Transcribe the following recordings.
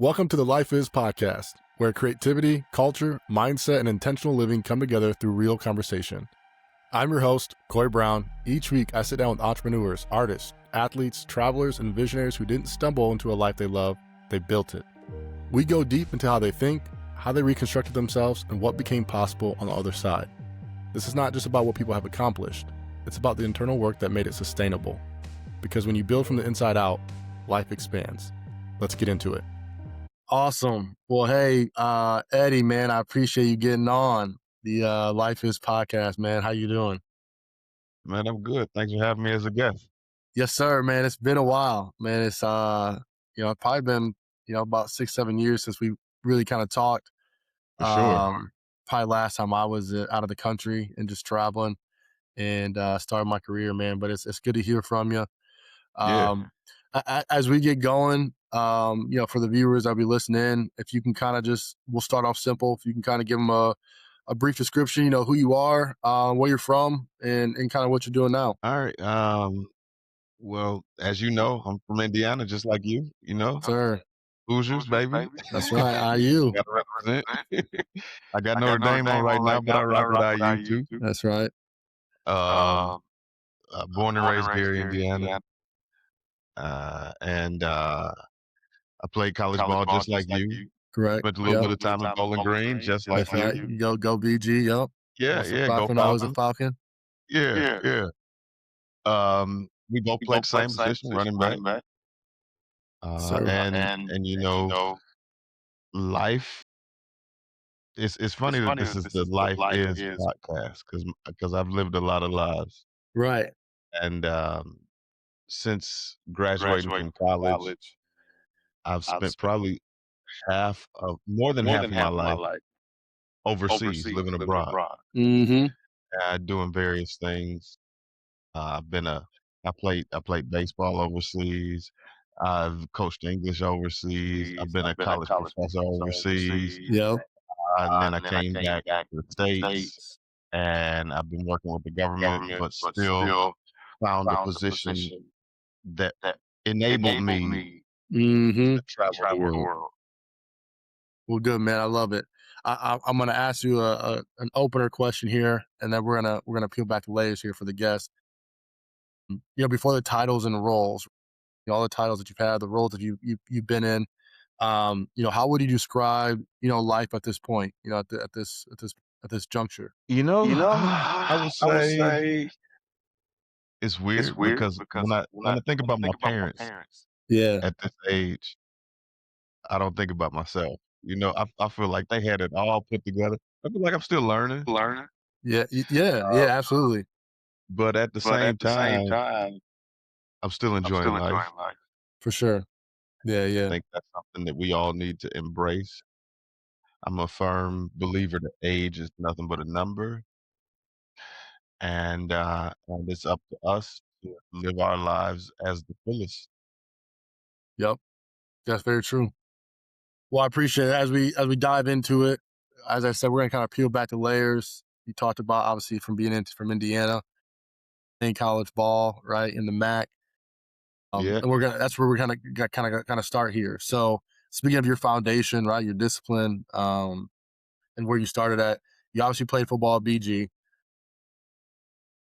Welcome to the Life Is podcast, where creativity, culture, mindset, and intentional living come together through real conversation. I'm your host, Coy Brown. Each week, I sit down with entrepreneurs, artists, athletes, travelers, and visionaries who didn't stumble into a life they love, they built it. We go deep into how they think, how they reconstructed themselves, and what became possible on the other side. This is not just about what people have accomplished. It's about the internal work that made it sustainable. Because when you build from the inside out, life expands. Let's get into it. Awesome. Well, hey, Eddie, man, I appreciate you getting on the Life Is podcast, man. How you doing? Man, I'm good. Thanks for having me as a guest. Yes, sir, man. It's been a while, man. It's probably been about 6-7 years since we really kind of talked. For sure. Probably last time I was out of the country and just traveling and started my career, man. But it's good to hear from you. Yeah. As we get going, for the viewers that'll be listening, if you can kind of we'll start off simple. If you can kind of give them a brief description, who you are, where you're from, and kind of what you're doing now. All right. Well, as you know, I'm from Indiana, just like you. Sir. Hoosiers, baby. That's right. IU. Gotta represent. I got Notre Dame on right now, but I rock with IU too. That's right. Born and raised here in Indiana. And I played college ball just like you. Correct. Spent a little bit of time in Bowling Green, just like That's right. you. Go BG. Yep. Yeah. Go Falcon. I was a Falcon. Yeah. We both played the same position, running back. And life. It's funny that this is the Life Is podcast because I've lived a lot of lives. Right. And since graduating from college, I've spent probably more than half of my life overseas, living abroad. Mm-hmm. Doing various things. I played baseball overseas. I've coached English overseas. I've been a college professor overseas. Yep. And then I came back to the States, and I've been working with the government, but still found a position that enabled me to travel the world. Well, good, man. I love it. I'm going to ask you an opener question here, and then we're gonna peel back the layers here for the guests. Before the titles and the roles, all the titles that you've had, the roles that you've been in, how would you describe life at this point? At this juncture. I would say it's weird because when I think about my parents, at this age, I don't think about myself. I feel like they had it all put together. I feel like I'm still learning. Yeah, absolutely. But at the same time, I'm still enjoying life. For sure. Yeah. I think that's something that we all need to embrace. I'm a firm believer that age is nothing but a number. And it's up to us to live our lives as the fullest. Yep. That's very true. Well, I appreciate it. As we dive into it, as I said, we're gonna kind of peel back the layers. You talked about obviously from from Indiana, in college ball, right, in the MAC. And that's where we're kind of start here. So speaking of your foundation, right, your discipline, and where you started at, you obviously played football at BG.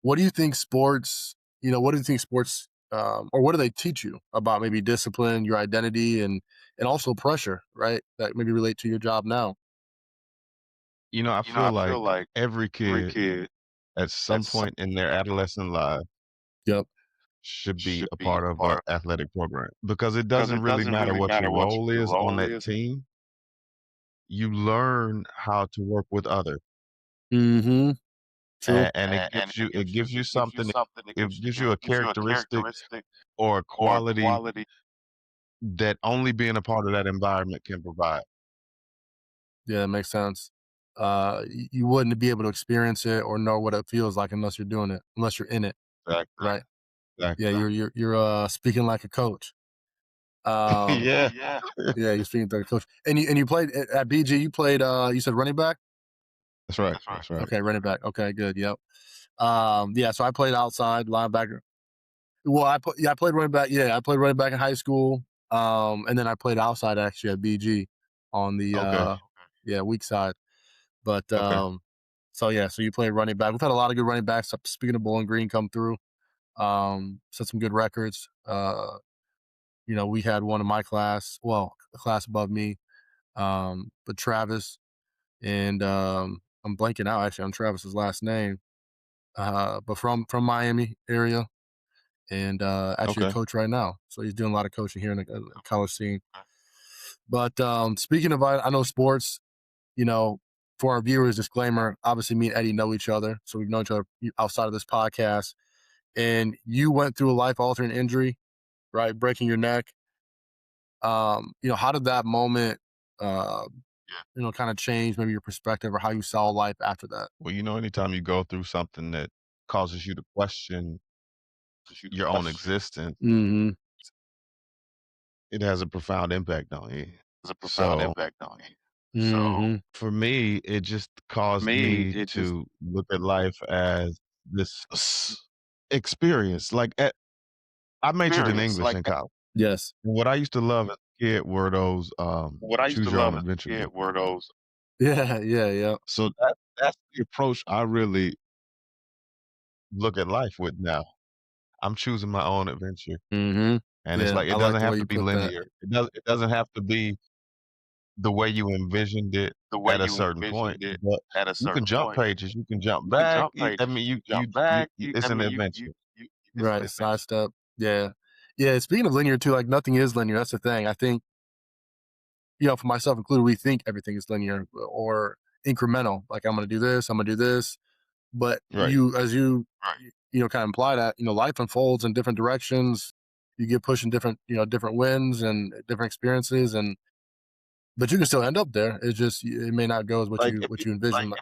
What do you think sports, or what do they teach you about maybe discipline, your identity, and also pressure, right? That maybe relate to your job now. I feel like every kid at some point in their adolescent life should be a part of an athletic program because it doesn't really matter what your role is on that team. You learn how to work with others. Mm-hmm. True. And it gives you something. It gives you a characteristic or a quality that only being a part of that environment can provide. Yeah, that makes sense. You wouldn't be able to experience it or know what it feels like unless you're doing it, unless you're in it. Exactly. Right. Exactly. Yeah, you're speaking like a coach. Yeah, you're speaking like a coach. And you played at BG. You played. You said running back. That's right. Okay, running back. Okay, good. Yep. So I played outside linebacker. Well, I played running back. Yeah, I played running back in high school. And then I played outside actually at BG on the Okay. weak side. But Okay. so yeah, so you play running back. We've had a lot of good running backs. Speaking of Bowling Green, come through. Set some good records. We had one in my class, well, a class above me, but Travis and I'm blanking out actually on Travis's last name, but from Miami area, and actually a Okay. coach right now. So he's doing a lot of coaching here in the college scene. But speaking of, I know sports, for our viewers, disclaimer, obviously me and Eddie know each other. So we've known each other outside of this podcast. And you went through a life-altering injury, right? Breaking your neck. How did that moment, kind of change maybe your perspective or how you saw life after that? Well, anytime you go through something that causes you to question your own existence, Mm-hmm. it has a profound impact on you. So Mm-hmm. for me, it just caused me to look at life as this experience. I majored in English in college. Yes. And what I used to love as a kid were those choose your own adventure books. Yeah. Yeah. Yeah. So that's the approach I really look at life with now. I'm choosing my own adventure. Mm-hmm. And it's Yeah. like I it like doesn't the way have to you be put that. linear. It doesn't have to be the way you envisioned it at a certain point, but you can jump pages, you can jump back. I mean, it's an adventure. Right. Sidestep. Yeah. Yeah. Speaking of linear too, like nothing is linear. That's the thing. I think, for myself included, we think everything is linear or incremental. Like I'm going to do this, I'm going to do this. But Right. as you, kind of imply that, life unfolds in different directions. You get pushed in different winds and different experiences. But you can still end up there. It's just, it may not go as what Like you envision.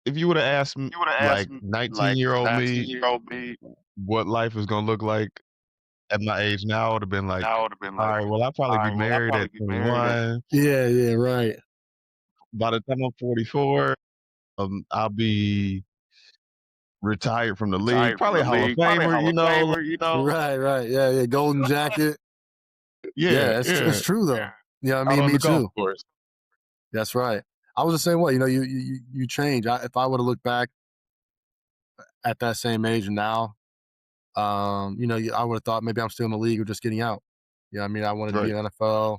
if you would have asked me, like 19-year-old me what life is gonna look like at my age now, I would have been like, all right, well, I'll probably be married at 21. Yeah, yeah, right. By the time I'm 44, I'll be retired from the league, probably a Hall of Famer. Right, right. Yeah, yeah. Golden jacket. Yeah, Yeah, it's yeah. true though. Yeah, I Out mean, on me the golf too. course. That's right. I was the same way. You change. If I would have looked back at that same age and now, I would have thought maybe I'm still in the league or just getting out. I mean, I wanted to be Right. in NFL,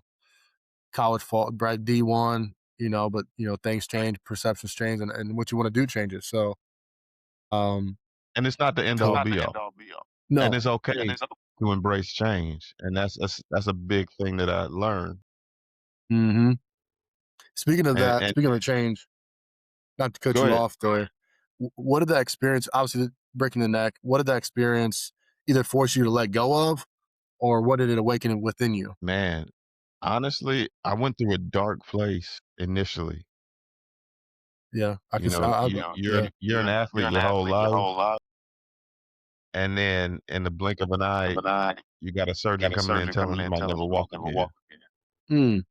college, D1. But things change, perceptions change, and what you want to do changes. So, And it's not the end all be all. And no. it's okay to embrace change. And that's a big thing that I learned. Mm-hmm. Speaking of that, And speaking of change, not to cut go you ahead. off there. What did that experience? Obviously, breaking the neck. What did that experience either force you to let go of, or what did it awaken within you? Man, honestly, I went through a dark place initially. Yeah, I You can. know, you're an athlete your whole life, and then in the blink of an eye, you got a surgeon coming in telling you might never walk again. Mm,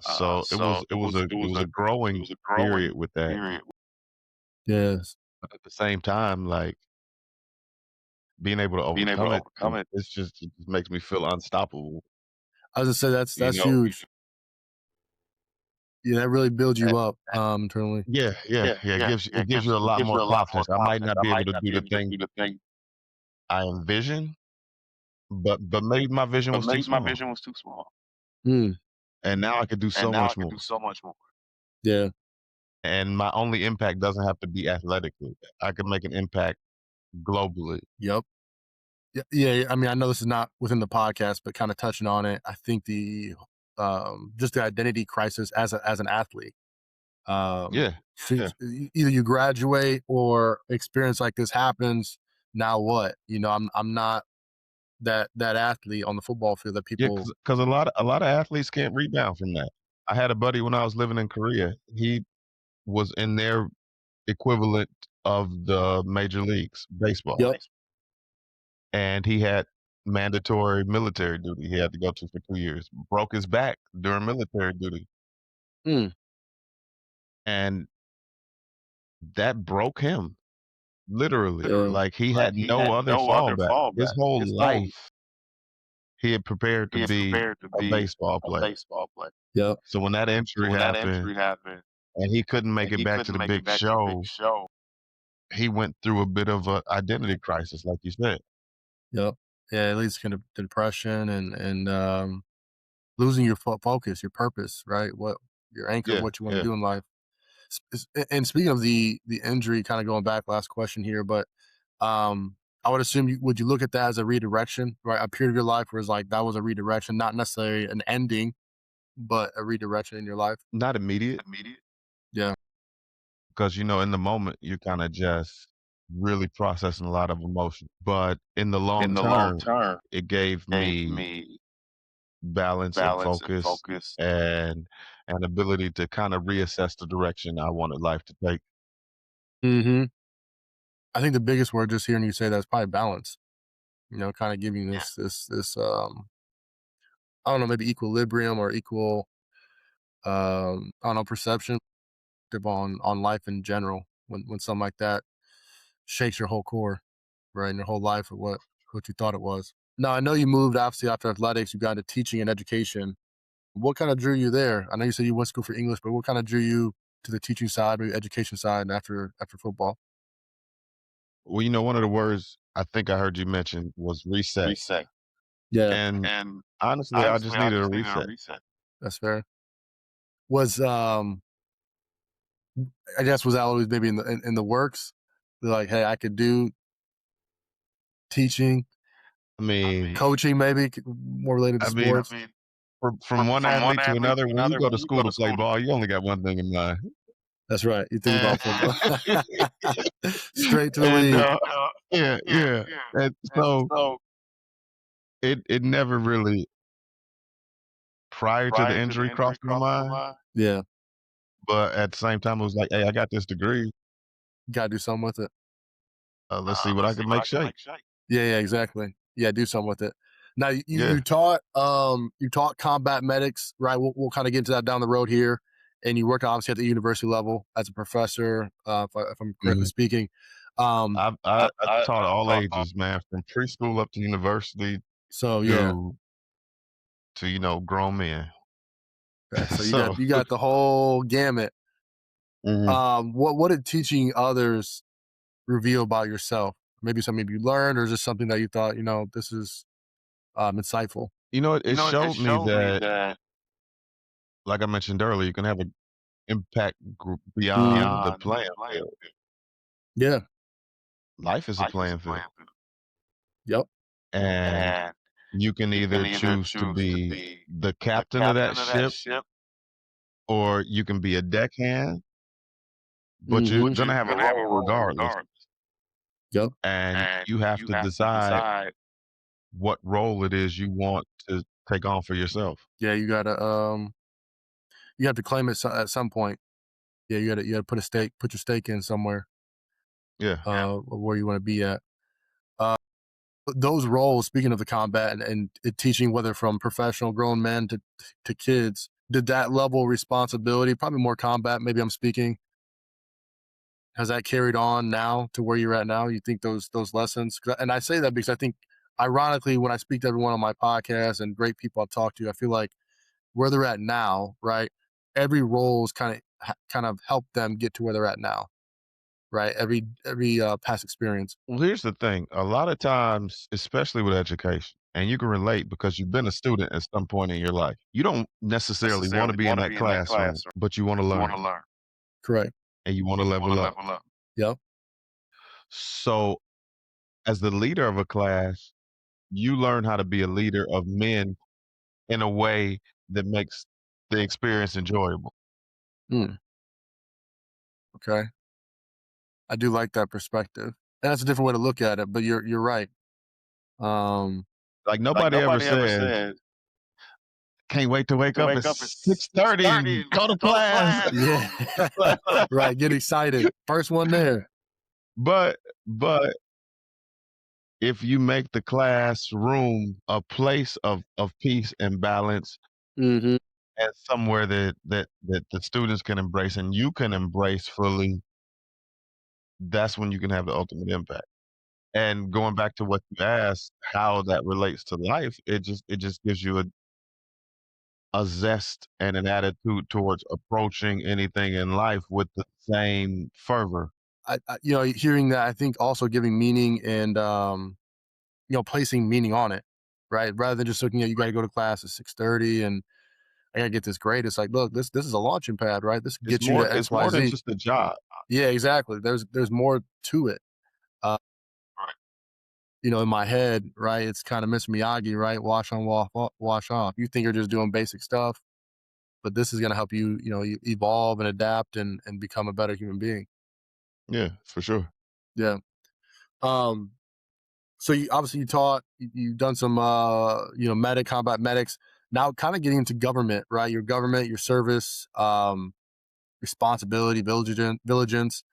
So it was a growing period with that. yes, But at the same time, like being able to overcome it, it just makes me feel unstoppable. I was gonna say that's You know, huge. Yeah, that really builds Uh, you up internally. yeah, yeah, yeah. It gives you a lot more confidence. I might not be able to do the thing I envision, but maybe my vision was too small, Mm, and now I could do so much more. yeah. And my only impact doesn't have to be athletically. I could make an impact globally. Yep. Yeah, yeah. I mean, I know this is not within the podcast, but kind of touching on it, I think the just the identity crisis as an athlete. Yeah, So either you graduate or experience like this happens. Now what? I'm not that athlete on the football field that yeah, people. because a lot of athletes can't rebound from that. I had a buddy when I was living in Korea. He was in their equivalent of the major leagues baseball, Yep. and he had mandatory military duty. He had to go to for 2 years. Broke his back during military duty, Mm, and that broke him literally. yeah. Like he had no other fallback. His whole life he had prepared to be a baseball player. Yep. So when that injury happened and he couldn't make it back to the big show, he went through a bit of a identity crisis, like you said. Yep. Yeah, it leads to kind of depression and losing your focus, your purpose, right? What your anchor of Yeah, what you want to yeah. do in life. And speaking of the injury, kind of going back, last question here, but I would assume would you look at that as a redirection, right? A period of your life where it's like that was a redirection, not necessarily an ending, but a redirection in your life. Not immediate, Yeah. because in the moment you're kind of just really processing a lot of emotion. But in the long term, it gave me balance and focus and an ability to kind of reassess the direction I wanted life to take. Hmm. I think the biggest word just hearing you say that is probably balance. Kind of giving this I don't know, maybe equilibrium or equal I don't know, perception on life in general when something like that shakes your whole core, right, and your whole life of what you thought it was. Now I know you moved obviously after athletics, you got into teaching and education. What kind of drew you there? I know you said you went to school for English, but what kind of drew you to the teaching side, maybe education side, and after football? Well, one of the words I think I heard you mention was reset. Yeah, And honestly, I just needed a reset. that's fair. Was I guess was that always maybe in the works? Like, hey, I could do teaching, I mean, coaching, maybe more related to I mean, sports. from one athlete to another, when you go to school to play ball, you only got one thing in mind. That's right. You think And about football. Straight to the and league. yeah, yeah. And so it never really, prior to the injury, crossed my mind. Yeah. But at the same time, it was like, hey, I got this degree. Gotta do something with it. Let's see what I can make shake. Yeah, exactly. Yeah, do something with it. Now Yeah. you taught combat medics, right? We'll kind of get into that down the road here. And you worked obviously at the university level as a professor, if I'm correctly Mhm. speaking. Um, I taught all ages, man, from preschool up to university so yeah, to grown men. okay. So you So, got the whole gamut. mhm. What did teaching others reveal about yourself? Maybe something you learned, or just something that you thought, this is insightful. It showed me that, like I mentioned earlier, you can have an impact group beyond the playing field. Yeah. Life is a playing field, Yep. and you can either choose to be the captain of that ship, or you can be a deckhand, but you're Hmm. gonna have a role regardless, Yep. and you have to decide what role it is you want to take on for yourself. Yeah, you have to claim it at some point. Yeah, you gotta put your stake in somewhere, Yeah. where you want to be at. Uh, those roles, speaking of the combat and teaching, whether from professional grown men to kids, did that level of responsibility, probably more combat, maybe I'm speaking, has that carried on now to where you're at now? You think those lessons? And I say that because I think, ironically, when I speak to everyone on my podcast and great people I've talked to, I feel like where they're at now, right? Every role is kind of helped them get to where they're at now, right? Every past experience. Well, here's the thing. A lot of times, especially with education, and you can relate because you've been a student at some point in your life. You don't necessarily want to be in that classroom, but you want to learn Correct. and you want to level up. Yep. So, as the leader of a class, you learn how to be a leader of men in a way that makes the experience enjoyable. Mm, okay. I do like that perspective. And that's a different way to look at it, but you're right. Um, Like nobody ever says, "Can't wait to wake up at 6:30 and go to class." yeah. Right. Get excited. First one there. But but if you make the classroom a place of peace and balance Hmm. and somewhere that the students can embrace and you can embrace fully, that's when you can have the ultimate impact. And going back to what you asked, how that relates to life, it just gives you a zest and an attitude towards approaching anything in life with the same fervor. Hearing that, I think also giving meaning and placing meaning on it, right? Rather than just looking at you got to go to class at 6:30 and I gotta get this grade. It's like, look, this is a launching pad, right? This It's gets you more to X, it's Y, more than Z. just a job. Yeah, exactly. There's more to it. Uh, Right. in my head, right? It's kind of Miss Miyagi, right? Wash on, wash off. You think you're just doing basic stuff, but this is gonna help you, evolve and adapt and become a better human being. Yeah, for sure. Yeah. Um, So you obviously you taught, you've done some combat medics. Now kind of getting into government, right? Your government, your service, responsibility, vigilance.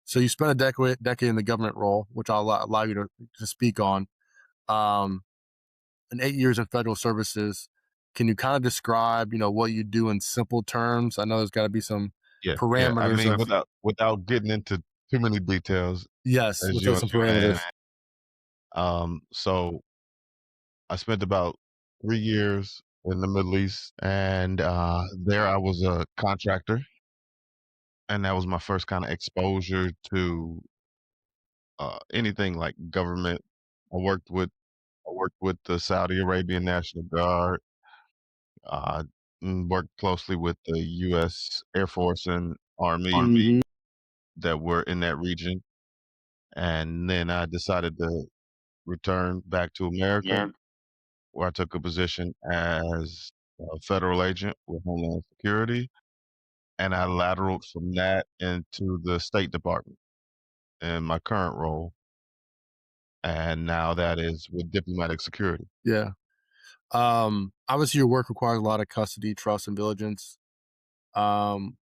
So you spent a decade in the government role, which I'll allow you to speak on. Um, and 8 years in federal services. Can you kind of describe, what you do in simple terms? I know there's got to be some Yeah, yeah. I parameters mean, of without getting into too many details, yes, as you within some parameters. understand, so I spent about 3 years in the Middle East, and, there I was a contractor, and that was my first kinda exposure to, anything like government. I worked with I worked with the Saudi Arabian National Guard, uh, worked closely with the US Air Force and Army Mhm. that were in that region, and then I decided to return back to America, where I took a position as a federal agent with Homeland Security, and I lateraled from that into the State Department in my current role, and now that is with diplomatic security. Yeah. Obviously, your work requires a lot of custody, trust, and diligence. Um,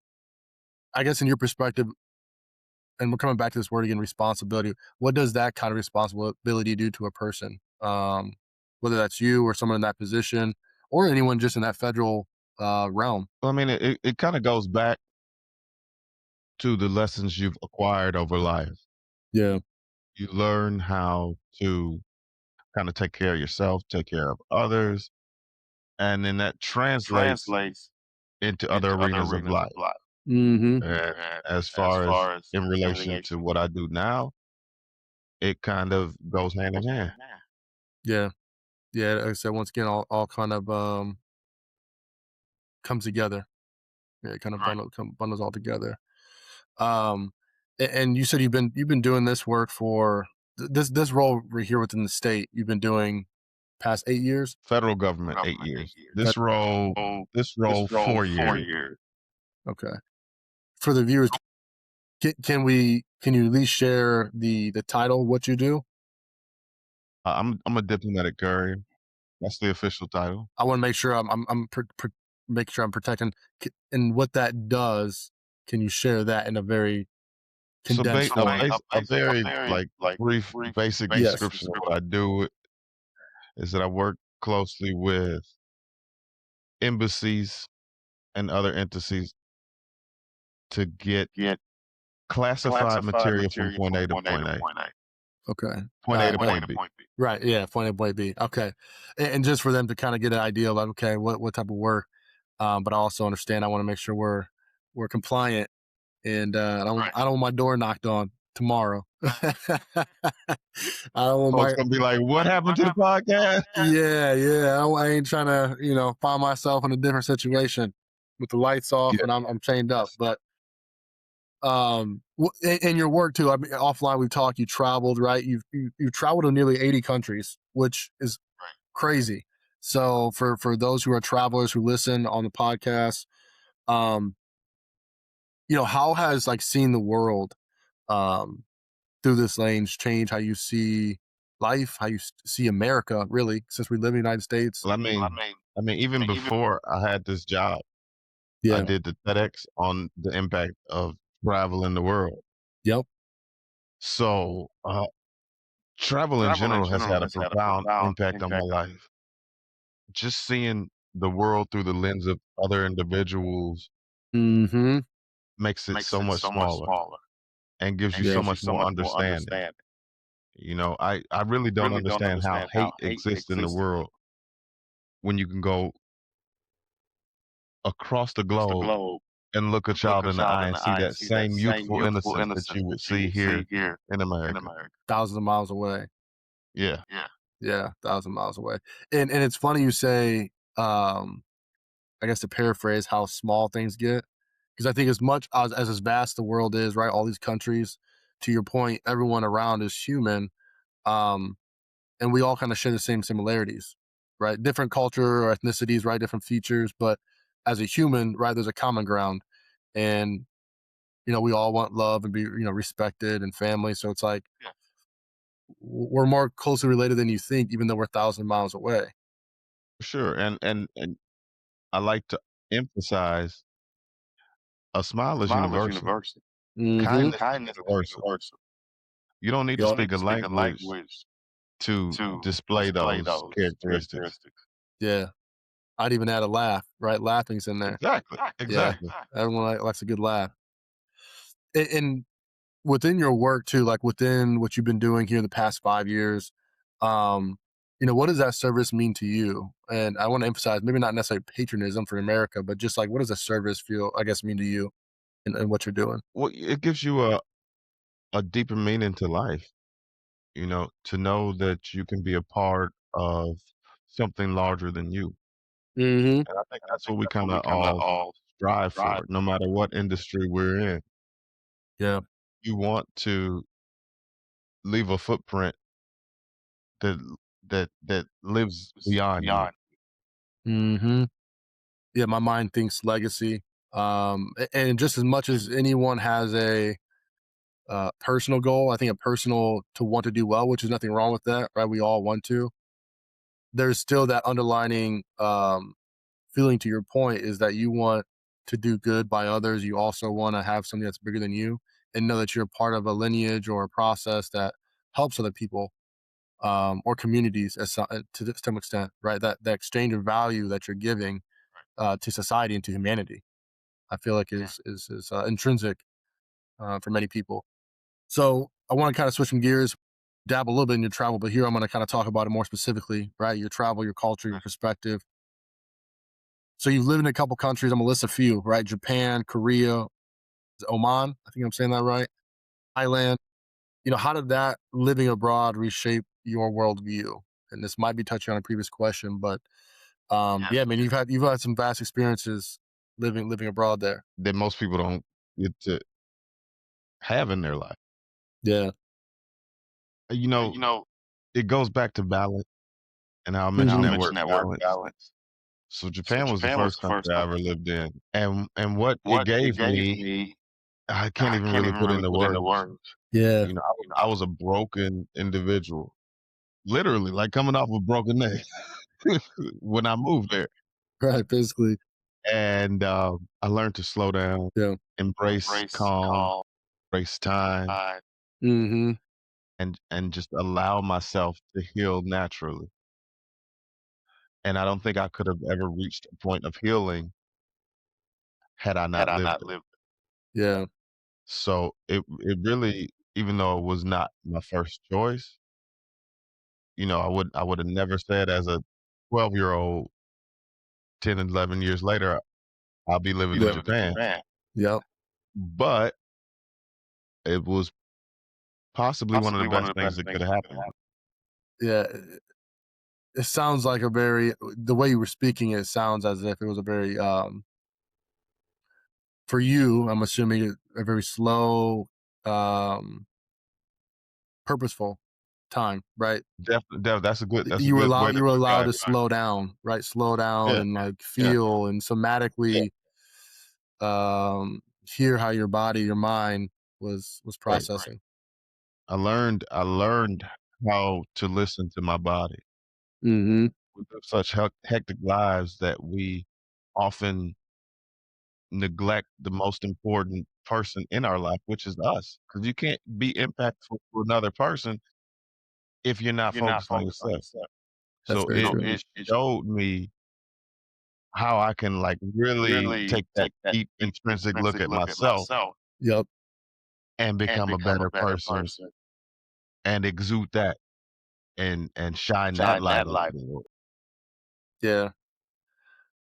I guess in your perspective, and we're coming back to this word again, responsibility. What does that kind of responsibility do to a person? Whether that's you or someone in that position, or anyone just in that federal realm. Well, I mean, it kinda goes back to the lessons you've acquired over life. Yeah. You learn how to kinda take care of yourself, take care of others, and then that translates into other arenas of life. Mm-hmm. And as far as in relation to what I do now, it kind of goes hand in hand. Yeah. Yeah. Like I said, once again, all kind of comes together. Yeah, it kind of bundles all together. Um, and you said you've been doing this work for this role right here within the state. You've been doing past 8 years. Federal government, 8 years. That This role, 4 years. okay. For the viewers, can you at least share the title, what you do? I'm a diplomatic courier. That's the official title. I want to make sure make sure I'm protecting and what that does. Can you share that in a very So condensed form? a very, like, brief, basic Yes. description of what I do is that I work closely with embassies and other entities to get classified material from point A to point A. Okay. Point A to point B. Right. Yeah. Point A, point B. Okay. And just for them to kind of get an idea of like, okay, what type of work. But I also understand I want to make sure we're compliant and I don't want my door knocked on tomorrow. I don't want Folks my gonna be like, "What happened to the podcast?" I ain't trying to find myself in a different situation with the lights off Yeah. and I'm chained up. But in your work too. I mean, offline we've talked. You traveled, right? You've traveled to nearly 80 countries, which is crazy. So for those who are travelers who listen on the podcast, um, how has like seeing the world um through this lens change how you see life, how you see America, really, since we live in the United States? Well, I mean, even before I had this job, I Yeah. did the TEDx on the impact of travel in the world. Yep. So, travel in general has had a profound impact on my life. Just seeing the world through the lens of other individuals Mm-hmm. makes it so much smaller and gives you Yeah. so much more understanding. I really don't understand how hate exists in the world when you can go across the globe and look a child in the eye and see that same youthful innocence that you would see here in America. Thousands of miles away. Yeah. Yeah, 1,000 miles away. And it's funny you say, I guess to paraphrase, how small things get, because I think as much as vast the world is, right? All these countries, to your point, everyone around is human, um, and we all kind of share the same similarities, right? Different culture or ethnicities, right? Different features, but as a human, right? There's a common ground, and we all want love and be respected and family. So it's like we're more closely related than you think, even though we're 1,000 miles away. Sure. And I like to emphasize a smile is universal. Mm-hmm. Kindness is universal. You don't need to speak a language to display those characteristics. Yeah. I'd even add a laugh, right? Laughing's in there. Exactly. Yeah. Exactly. Everyone likes a good laugh. And within your work too, like within what you've been doing here the past 5 years, um, what does that service mean to you? And I want to emphasize maybe not necessarily patriotism for America, but just like what does the service feel, I guess, mean to you and what you're doing? Well, it gives you a deeper meaning to life, to know that you can be a part of something larger than you. Mm-hmm. And I think that's what we kind of all strive for, no matter what industry we're in. Yeah. You want to leave a footprint that that lives beyond you. Mm-hmm. Yeah, my mind thinks legacy. And just as much as anyone has a personal goal, I think a personal to want to do well, which is nothing wrong with that, right? We all want to. There's still that underlining feeling to your point is that you want to do good by others. You also want to have something that's bigger than you and know that you're part of a lineage or a process that helps other people or communities to some extent, right? That exchange of value that you're giving to society and to humanity, I feel like is intrinsic for many people. So I want to kind of switch some gears, dabble a little bit in your travel, but here I'm going to kind of talk about it more specifically, right? Your travel, your culture, your perspective. So you've lived in a couple countries. I'm gonna list a few, right? Japan, Korea, Oman. I think I'm saying that right. Thailand. How did that living abroad reshape your worldview? And this might be touching on a previous question, but yeah, I mean, you've had some vast experiences living abroad there. That most people don't get to have in their life. Yeah. You know, it goes back to balance, and I'll mention Mhm. that word balance. So Japan was the first country I ever lived in, and what it gave me, I can't even really put into words. Yeah. I was a broken individual, literally, like coming off a broken neck when I moved there, Right. Basically. and I learned to slow down, Yeah. embrace calm, embrace time, Mm-hmm. and just allow myself to heal naturally. And I don't think I could have ever reached a point of healing had I not lived it. Yeah. So it really, even though it was not my first choice, I would have never said as a 12-year-old, 10 and 11 years later, I'll be living in Yeah. Japan. Yep. But it was possibly one of the best things that could have happened. Yeah. It sounds like a very the way you were speaking. It sounds as if it was a very for you. I'm assuming a very slow, um, purposeful time, right? Definitely, that's a You were good way allowed to you were allowed describe to it. slow down, right? Slow down Yeah, and like yeah, feel and yeah, somatically hear how your body, your mind was right. processing. I learned how to listen to my body. Mm-hmm. We live such hectic lives that we often neglect the most important person in our life, which is us. Because you can't be impactful to another person if you're not focused on yourself. That's So very it true. it showed me how I can, like, really take that deep intrinsic look at myself Yep. and become a better person and exude that and shine that light on the world. Yeah.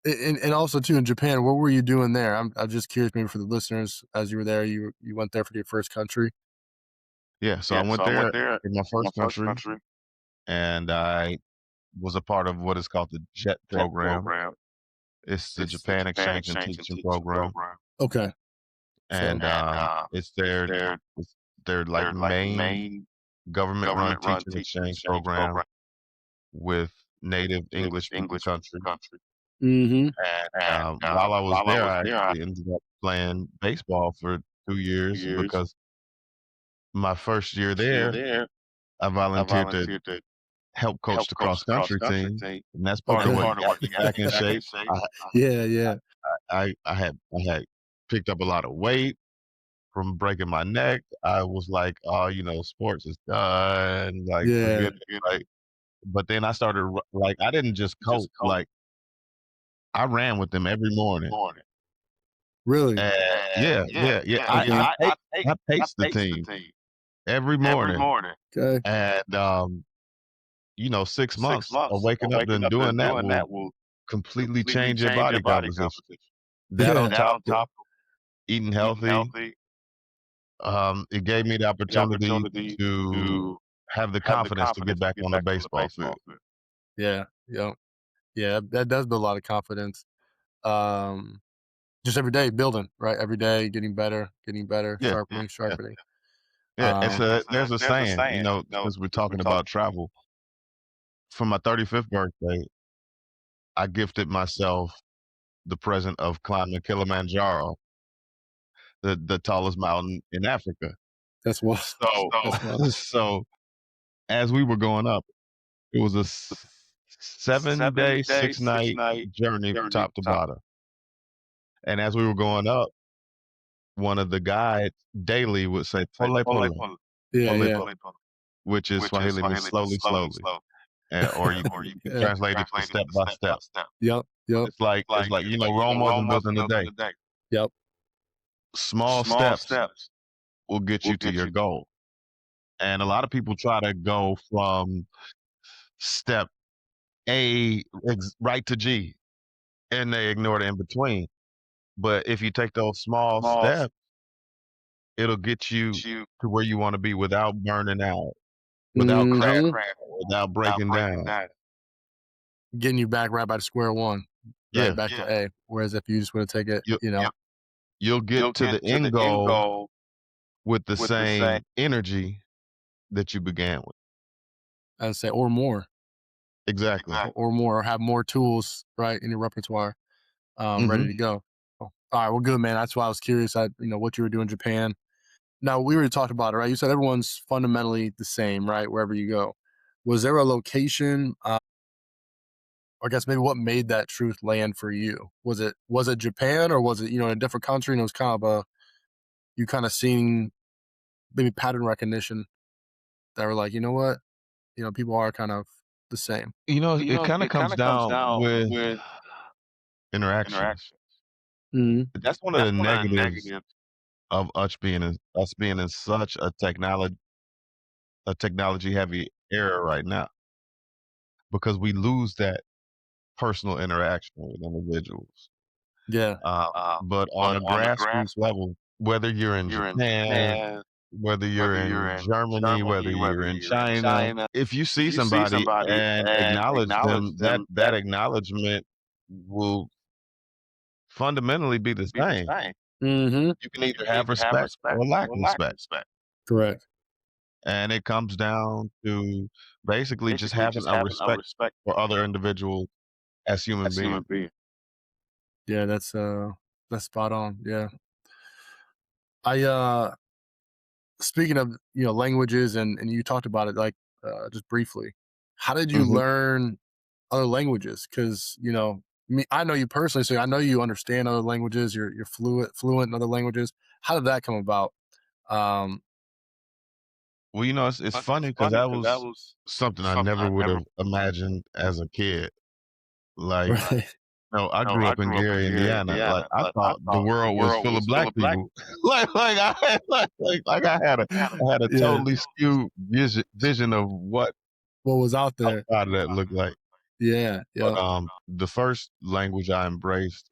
And also too in Japan, what were you doing there? I'm just curious, maybe for the listeners, as you were there, you went there for your first country. Yeah, so I went there in my first country, and I was a part of what is called the JET program. It's the Japan Exchange and Teaching Program, Okay. So and it's their like main government-run teaching exchange program with native English-speaking countries. mm-hmm. And while I was there, I actually ended up playing baseball for 2 years because my first year there, I volunteered to help coach the cross country team, and that's part of Okay. what got me back in shape. Yeah. I had picked up a lot of weight from breaking my neck. I was like, "Oh, sports is done, like, Yeah. forget it," like, but then I started like, I didn't just coach, like, I ran with them every morning. Really? And yeah, I paced the team every morning, Okay. and, 6 months of waking up and doing that will completely change your body composition. That on Yeah. top of eating healthy, it gave me the opportunity to have the confidence to get back on the baseball field. Yeah. Yeah. That does build a lot of confidence. Um, just every day building, right? Every day getting better, Yeah, sharpening. yeah, it's Um, there's a saying, since we're talking about travel, for my 35th birthday, I gifted myself the present of climbing Kilimanjaro, the tallest mountain in Africa. that's what. So That's what. so as we were going up, it was a 7-day, 6-night journey top to bottom. And as we were going up, one of the guides daily would say, "Pole pole, pole Yeah. pole," which is Swahili means slowly, slowly. Or you can Yeah. translate it to step by step. Yep. But it's like, Rome wasn't built in a day. Yep. Small steps will get you to your goal. And a lot of people try to go from step A right to G, and they ignore the in between. But if you take those small steps, it'll get you to where you want to be without burning out, without Mhm. crashing, without breaking down. Getting you back right by square one, right Yeah, back to A. Whereas if you just want to take it, you, you'll get to the end goal with the same energy that you began with. and say, or more, Exactly. or more, or have more tools, right, in your repertoire, ready Hmm. to go. All right, well, good, man. That's why I was curious. What you were doing in Japan. Now we already talked about it, right? You said everyone's fundamentally the same, right? Wherever you go, was there a location? Or I guess maybe what made that truth land for you? Was it Japan, or was it in a different country and it was kind of you kind of seeing maybe pattern recognition that were like, you know what, people are kind of the same. It kind of comes down with interactions. Mhm. That's one of the negatives of us being in such a technology heavy era right now, because we lose that personal interaction with individuals. Yeah. But on a grassroots level, whether you're in Japan, whether you're in Germany, whether you're in China, if you see somebody and acknowledge them, that acknowledgement will fundamentally be the same. Mhm. You can either have respect or lack respect. Correct. And it comes down to basically just having a respect for other individuals as human beings. Yeah, that's spot on. Yeah. I speaking of, languages, and you talked about it, like, just briefly. How did you Mhm. learn other languages? Because me, I know you personally, so I know you understand other languages. You're fluent in other languages. How did that come about? Um, Well, it's funny because that was something I never would have imagined as a kid. Like, right. No, I grew up in Gary, Indiana. Like, I thought the world was full of black people. I had a Yeah. totally skewed vision of what What was out there? outside of that looked like. Yeah. But, Yeah. the first language I embraced,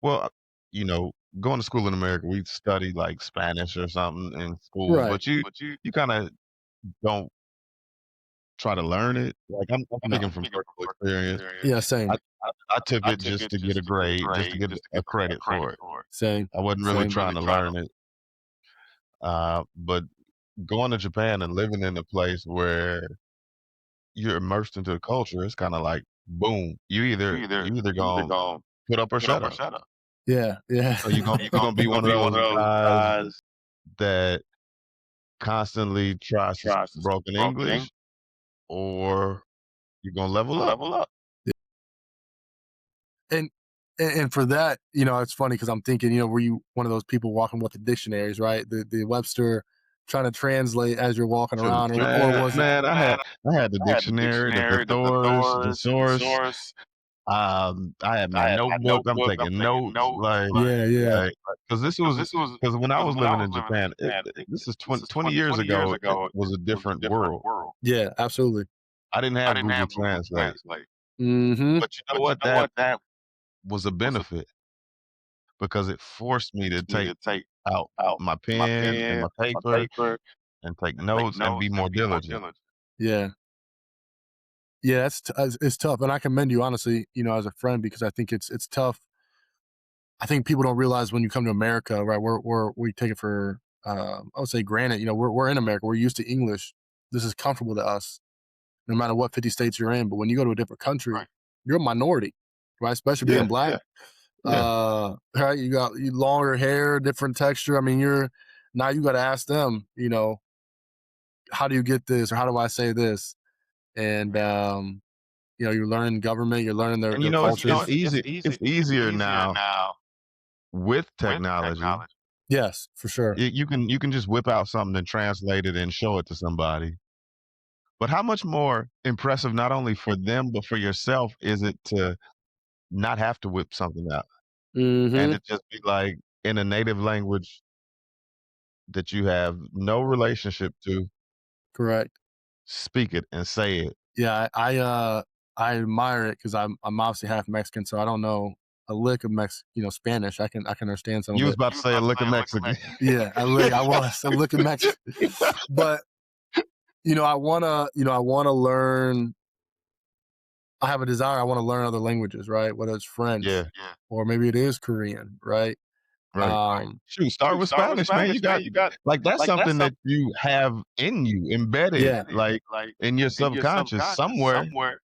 well, going to school in America, we study, like, Spanish or something in school, Right. but you kinda don't try to learn it. Like, I'm No. speaking from personal experience. Yeah. Same. I I took it just to get a grade, just to get a credit for it. Same. I wasn't really Same. trying to learn it. But going to Japan and living in a place where you're immersed into the culture, it's kinda like, boom, you either gonna put up or shut up. Yeah. Yeah. So you gonna be one of those guys that constantly tries to speak broken English, or you're gonna level up. and and for that, it's funny because I'm thinking, were you one of those people walking with the dictionaries, right? The Webster trying to translate as you're walking Shoot, around, or man, was it? man, I had the dictionary, the thesaurus, the source. I had my notebook. I'm taking notes, Yeah, yeah, like, because when I was living in Japan, this is 20 years ago. It was a different world. yeah, absolutely. I didn't have Google Translate, Mm-hmm. but you know what? That was a benefit because it forced me to take out my pen and my paper and take notes and be more diligent. Yeah, yeah, it's tough, and I commend you honestly, as a friend, because I think it's tough. I think people don't realize when you come to America, right? We take it for I would say granted. We're in America. We're used to English. This is comfortable to us, no matter what 50 states you're in. But when you go to a different country, you're a minority, right? Especially being Yeah, black. yeah. Right? You got longer hair, different texture. I mean, now you got to ask them, how do you get this, or how do I say this? And you're learning government, you're learning their And their it's cultures. easy. It's easier now with technology. Yes, for sure. You can just whip out something and translate it and show it to somebody. But how much more impressive, not only for them but for yourself, is it to not have to whip something out and Hmm. to just be like in a native language that you have no relationship to, Correct. speak it and say it. Yeah, I admire it because I'm obviously half Mexican, so I don't know a lick of Spanish. I can understand some of You was it. about to say a lick of Mexican. Yeah, I lick of Mexican, but I wanna learn. I have a desire. I want to learn other languages, right? Whether it's French Yeah, or maybe it is Korean, right? right. Um, Shoot, start with Spanish, man. You got like that's something that you have in you, embedded, yeah, like in your subconscious somewhere.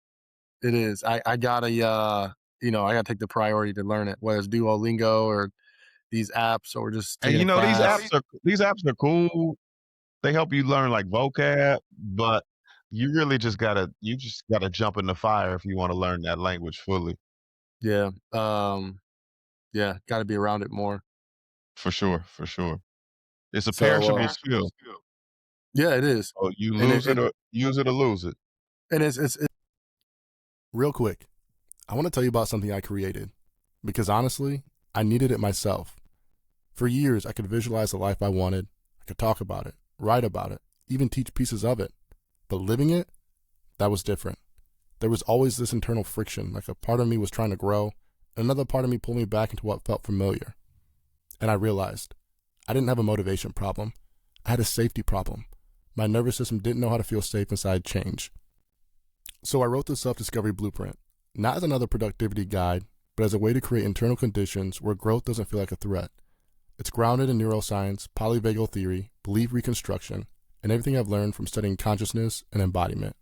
it is. I gotta I gotta take the priority to learn it, whether it's Duolingo or these apps or just And taking a class. these apps are cool. They help you learn like vocab, but you just gotta jump in the fire if you want to learn that language fully. Yeah. Yeah, gotta be around it more. For sure, for sure. It's a So perishable skill. yeah, it is. So you And it, lose it it or use it or lose it. and it's real quick. I want to tell you about something I created because honestly, I needed it myself. For years, I could visualize the life I wanted. I could talk about it, write about it, even teach pieces of it. But living it, that was different. There was always this internal friction, like a part of me was trying to grow, and another part of me pulled me back into what felt familiar. And I realized I didn't have a motivation problem. I had a safety problem. My nervous system didn't know how to feel safe inside change. So I wrote the self-discovery blueprint, not as another productivity guide, but as a way to create internal conditions where growth doesn't feel like a threat. It's grounded in neuroscience, polyvagal theory, belief reconstruction, and everything I've learned from studying consciousness and embodiment.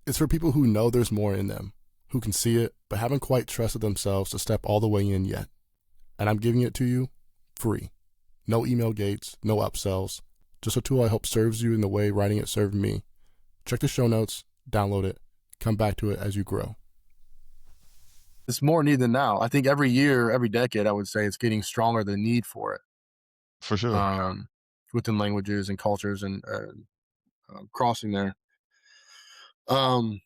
It's for people who know there's more in them, who can see it, but haven't quite trusted themselves to step all the way in yet. And I'm giving it to you free. No email gates, no upsells, just a tool I hope serves you in the way writing it served me. Check the show notes, download it, come back to it as you grow. It's more need than now. I think every year, every decade, I would say it's getting stronger, the need for it. For sure. Within languages and cultures and crossing there. Um,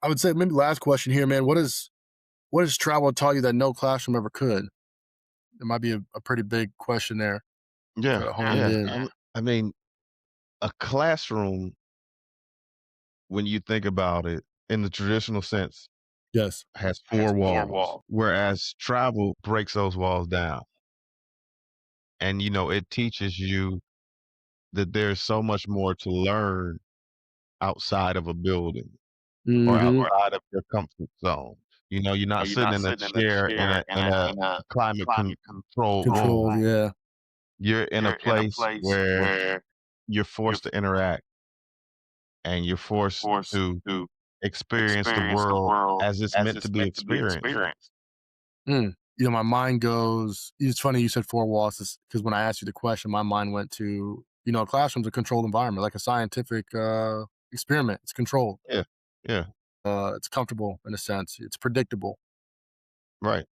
I would say maybe last question here, man. What has travel taught you that no classroom ever could? It might be a pretty big question there. Yeah, To hone it yeah. in. I mean, a classroom, when you think about it in the traditional sense, Yes. has 4 walls, whereas travel breaks those walls down. And, it teaches you that there's so much more to learn outside of a building or Mm-hmm. outside of your comfort zone. You're not sitting in a chair in a climate controlled room. Controlled. Yeah. You're in a place where you're forced to interact and you're forced to experience the world as it's meant to be experienced. Mm. My mind goes. It's funny you said 4 walls because when I asked you the question, my mind went to a classroom's a controlled environment, like a scientific experiment. It's controlled. Yeah. Yeah. It's comfortable in a sense. It's predictable. Right.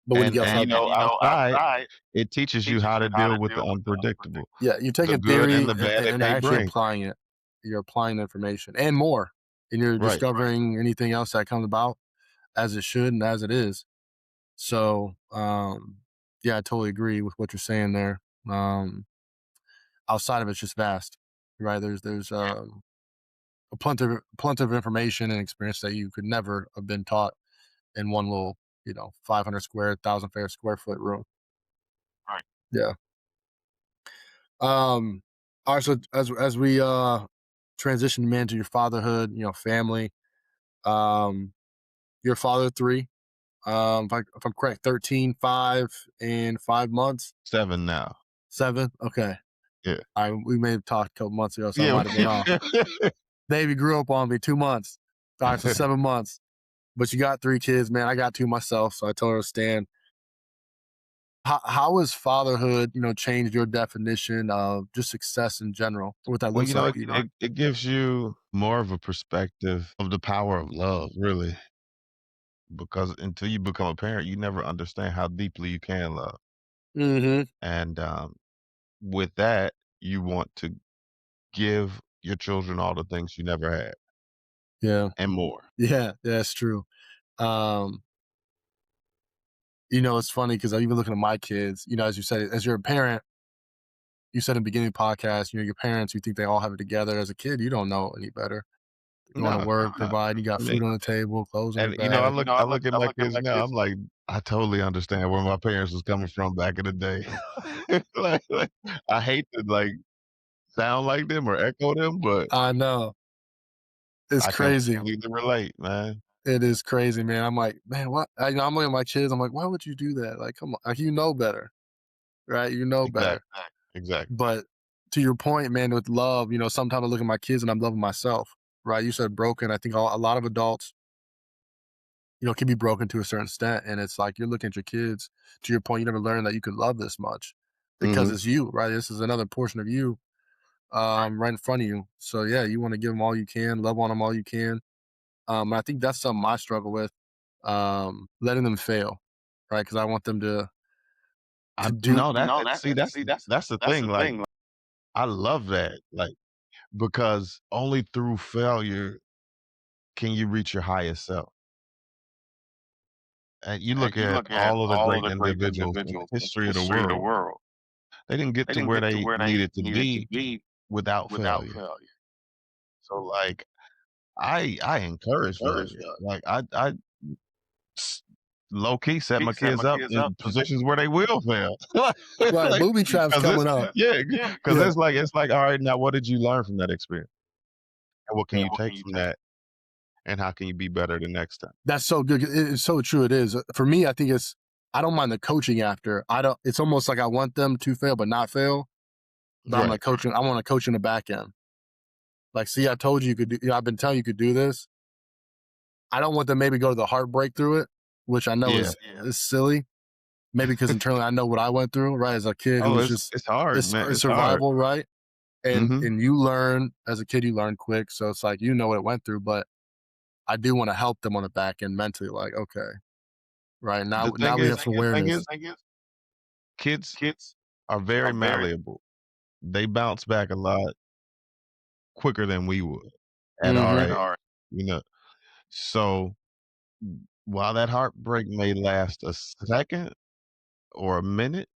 But when you And get outside, outside, it teaches you how to deal with the unpredictable, yeah, you're the taking good and theory the bad it and may actually bring. applying it. You're applying the information and more, and you're Right. discovering anything else that comes about as it should and as it is. So, yeah, I totally agree with what you're saying there. Outside of it's just vast, right? There's a plenty of information and experience that you could never have been taught in one little 500 square 1,000 square foot room. Right. Yeah. All right. So as we transition, man, to your fatherhood, family. Your father of 3. If I'm correct, 13, 5, and 5 months. 7 now. 7. Okay. Yeah. We may have talked a couple months ago, so I Yeah. might have been off. Baby grew up on me 2 months. All right, so 7 months. But you got 3 kids, man. I got 2 myself, so I totally understand. How has fatherhood, changed your definition of just success in general? What that Well, looks like, it gives you more of a perspective of the power of love, really, because until you become a parent, you never understand how deeply you can love. Mm-hmm. And with that, you want to give your children all the things you never had Yeah. and more. Yeah, that's true. Um, it's funny because I even looking at my kids, as you said, as you're a parent, you said in the beginning of the podcast, your parents, you think they all have it together. As a kid, you don't know any better. They're going to No, work, no. provide, you got I mean, food on the table, clothes on your and back. I look at my kids now. I'm like, I totally understand where my parents was coming from back in the day. Like, I hate to sound like them or echo them, but I know. It's I can crazy. completely relate, man. It is crazy, man. I'm like, man, what? I'm looking at my kids. I'm like, why would you do that? Like, come on, like, you know better, right? You know better. Exactly, exactly. But to your point, man, with love, sometimes I look at my kids and I'm loving myself, right? You said broken. I think a lot of adults, can be broken to a certain extent. And it's like you're looking at your kids. To your point, you never learned that you could love this much because Mhm. it's you, right? This is another portion of you, right in front of you. So yeah, you want to give them all you can, love on them all you can. I think that's something I struggle with, letting them fail, right? Because I want them to do. No, that's the thing. Like, I love that, because only through failure can you reach your highest self. And you look at all of the great individuals in the history of the world, they didn't get to where they needed to be without failure. So, I encourage failure. I s low key set my kids up in positions where they will fail. Right, Like, booby traps 'cause coming up. because Yeah, it's like, "All right, now what did you learn from that experience? And what can yeah. you take from that? And how can you be better the next time?" That's so good. It's so true. It is for me. I think I don't mind the coaching after. I don't. It's almost like I want them to fail, but not fail. But I'm Right. like coaching. I want to coach in the back end. Like, see, I told you you could do. I've been telling you could do this. I don't want them maybe go to the heartbreak through it, which I know Yeah. is silly. Maybe because internally I know what I went through, right? As a kid who Oh, was just it's hard, man. it's It's hard. survival, right? Mhm. And you learn as a kid, you learn quick. So it's like what it went through, but I do want to help them on the back end mentally. Like, okay, right The now thing we is have some the thing awareness. is, kids are very malleable. They bounce back a lot quicker than we would at our Mm-hmm. age, you know? So while that heartbreak may last a second or a minute,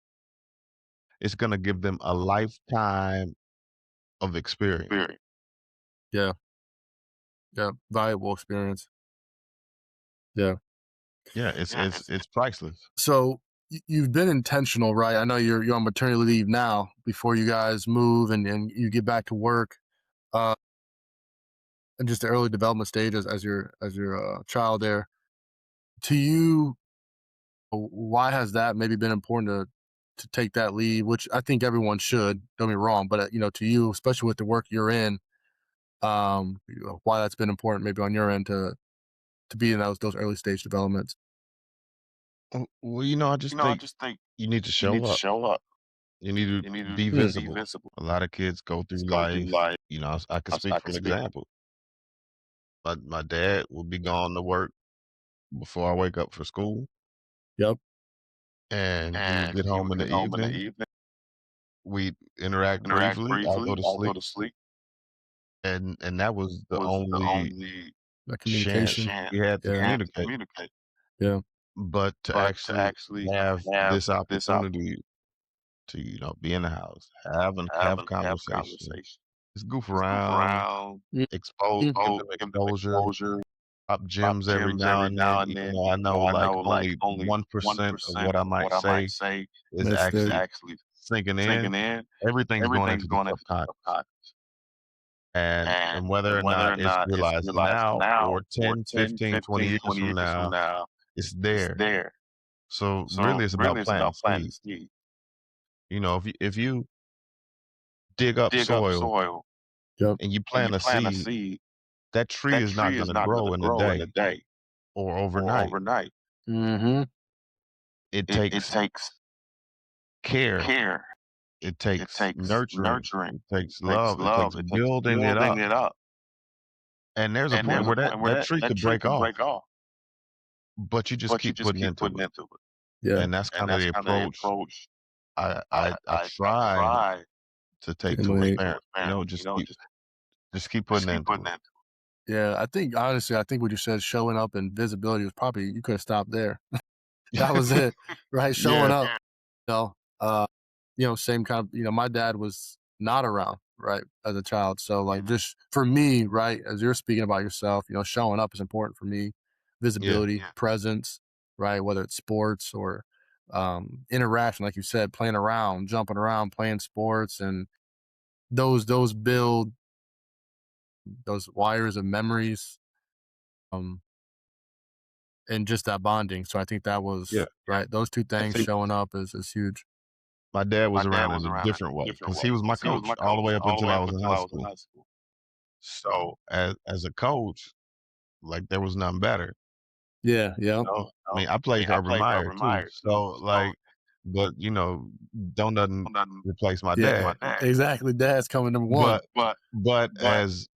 it's gonna give them a lifetime of experience. Yeah. Yeah. Valuable experience. Yeah. Yeah, it's priceless. So you've been intentional, right? I know you're on maternity leave now before you guys move and you get back to work. Uh, and just the early development stages as your child there. To you, why has that maybe been important to take that lead? Which I think everyone should. Don't be wrong, but to you, especially with the work you're in, why that's been important maybe on your end to be in those early stage developments. Well, I just think you need to show up. You need to be visible. A lot of kids go through life, I could speak from example. My dad would be gone to work before I wake up for school, Yep. and he would get home in the evening. We'd interact briefly. I'll go to sleep, and that was the only That chance communication. we had to Yeah. communicate. Yeah. But to actually have this opportunity to, be in the house, have conversation, just goof around, give them exposure, pop gems every now and then, even though I know like only 1% of what I might say is That's there. actually sinking in. Everything's going into the subconscious. And whether or not it's realized now or 10, 15, 20 years from now, it's there. So really it's about planting seeds. If you dig up soil Yep. and you plant a seed, that tree is not going to grow in a day or overnight. Mm-hmm. It takes care. It takes nurturing. It takes love. It takes building it up. And there's a point where that tree could break off, but you just keep putting into it. Yeah. And that's kind of the approach I try to take towards Emily. parents. Just keep putting into it. Yeah. I think what you said, showing up and visibility was probably you could have stopped there. That was it, right? Showing Yeah. up. You know, same kind of. My dad was not around, right, as a child. So like, just for me, right, as you're speaking about yourself, showing up is important for me. Yeah. Visibility, presence, right, whether it's sports or interaction, like you said, playing around, jumping around, playing sports, and those build those wires of memories, um, and just that bonding. So I think that Yeah. was right. Those two I things think showing up is huge. my dad was around in a different way because he was my coach all the way up until I was in high school. So as a coach, like there was none better. Yeah, yeah. I mean, I played for Urban Meyer too. So like, but don't nothing replace my Yeah, dad. exactly. Dad's coming number one. But as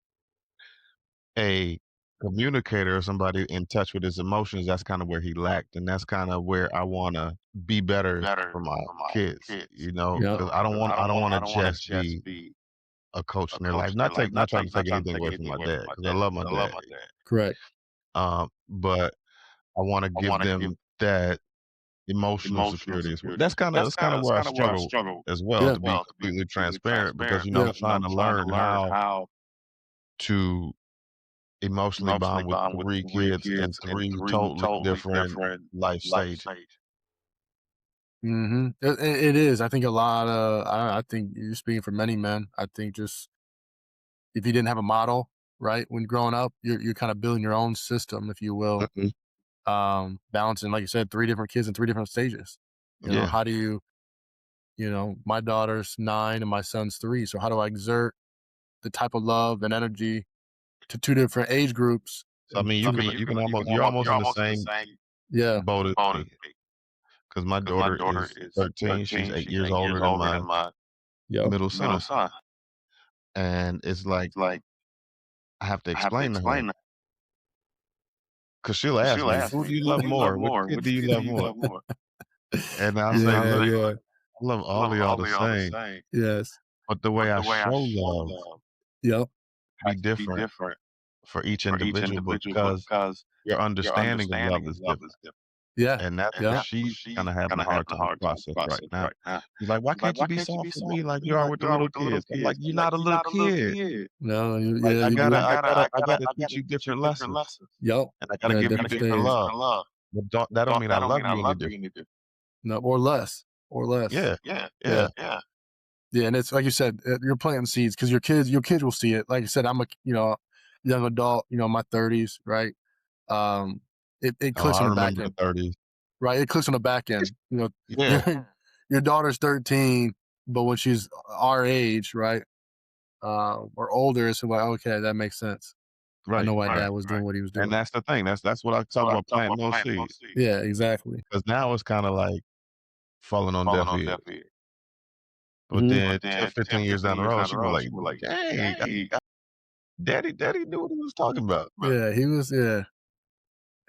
a communicator or somebody in touch with his emotions, that's kind of where he lacked, and that's kind of where I want to be better for my kids. Yep. Because I don't want to just be a coach in their life. Not trying to take anything away from my dad because I love my dad. Correct. But I want to give them that emotional security as well. That's kind of where I struggle as well, Yeah. to be completely transparent, because Yeah. I'm trying to learn how to emotionally bond with 3 kids in 3 totally different life stages. Mm-hmm. It is. I think a lot of. I think you're speaking for many men. I think just if you didn't have a model, right, when growing up, you're kind of building your own system, if you will. Mhm. Balancing, like you said, 3 different kids in 3 different stages. Yeah. How do my daughter's 9 and my son's 3. So how do I exert the type of love and energy to 2 different age groups? So, I mean, you're almost in the same Yeah. boat as me, because my daughter is 13, she's 8 years older than my Yep. middle son, and it's like, I have to explain to her, because she'll ask me, "Who do you love more? Which kid do you love more?" And I'll say, Yeah, "Look, yeah. I love all of y'all the same, Yes. but the way I show love Yep. be different for each individual because your understanding of love is different. Yeah. And that's what Yeah. she's kinda having a hard time to process right now. She's like, "Why can't you be soft with me like you are with the little kids?" I'm like, "You're not a little kid. No, you, Like, yeah, I you gotta grew. I gotta I gotta teach you different lessons, Yep. and I In gotta a give you different different stage. love, but that don't mean I love you any different." No, or less. Or less. Yeah, Yeah. yeah, Yeah. And it's like you said, you're planting seeds because your kids will see it. Like I said, I'm a young adult, in my 30s, right? Um, it oh, clicks I on the back remember the end, 30s. right? It clicks on the back end. Yeah, Your daughter's 13, but when she's our age, right, or older, it's like, okay, that makes sense. I right, know why right, dad was doing what he was and doing. that's the thing, that's what I talk about planting those seeds, Yeah, exactly. 'cause now it's kinda like falling on deaf ears, but Mhm. then 10, 15 years down the road, she'd be like, "Dang, daddy knew what he was talking about." Yeah,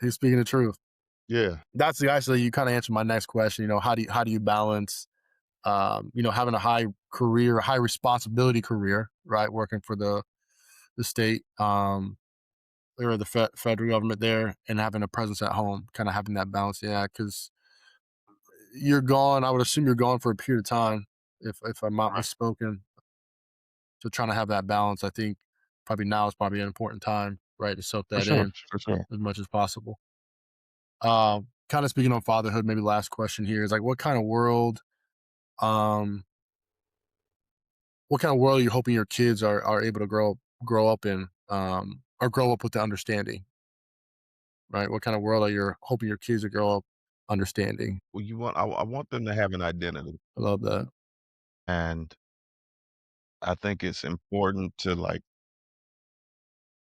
he's speaking the truth. Yeah, That's actually you kind of answered my next question. How do you balance, having a high career, high responsibility career, right, working for the state, or the federal government there, and having a presence at home, kind of having that balance. Yeah, because you're gone. I would assume you're gone for a period of time, if I'm not misspoken. So trying to have that balance, I think probably now is probably an important time, right, to soak for that sure, in for sure. as much as possible. Kind of speaking on fatherhood, maybe last question here is like, um, what kind of world are you hoping your kids are able to grow up in, or grow up with the understanding, right? What kind of world are you hoping your kids to grow up understanding? Well, I want them to have an identity, I love that. and I think it's important to, like,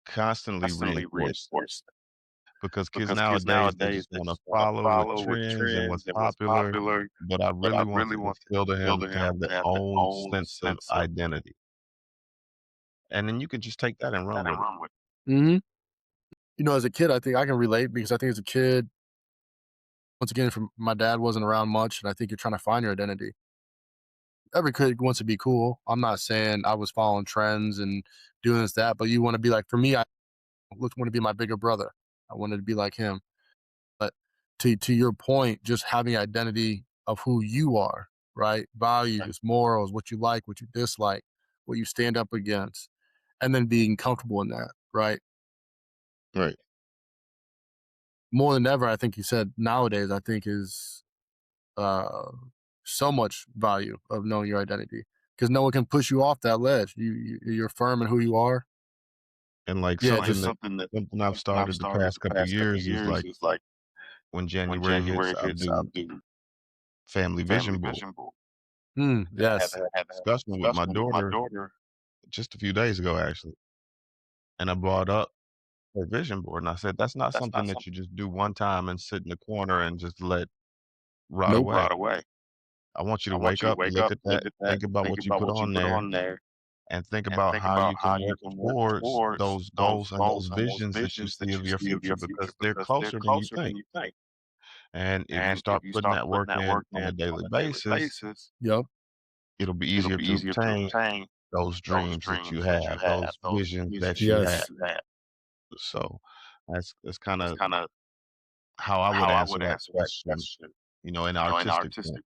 constantly reinforce that because kids nowadays, they just wanna follow with trends and what's popular, but I really want to instill to him to have their own sense of identity, and then you can just take that and run with it. Hmm. As a kid, I think I can relate because I think as a kid, once again, from my dad wasn't around much, and I think you're trying to find your identity. Every kid wants to be cool. I'm not saying I was following trends and doing this, that, but you want to be like, for me, I want to be my bigger brother. I wanted to be like him. But to your point, just having identity of who you are, right? Values, morals, what you like, what you dislike, what you stand up against, and then being comfortable in that, right? Right, More than ever, I think you said nowadays, I think is uh, so much value of knowing your identity because no one can push you off that ledge. You're firm in who you are. and, like, Yeah, just something I've started the past couple of years is, like, when January hits, I'll do family vision board. And I had yes, that discussion with my daughter just a few days ago, actually, and I brought up her vision board, and I said, "That's not something that you just do one time and sit in the corner and just let rot nope, away. I want you to wake up, look at that, think about what you put on there, and think about how you can work towards those goals and those visions that you see of your future because they're closer than you think. And if you start putting that work in on a daily basis, yep, it'll be easier to obtain those dreams that you have, those visions that you have." yes, So that's kind of how I would answer that question, in an artistic sense.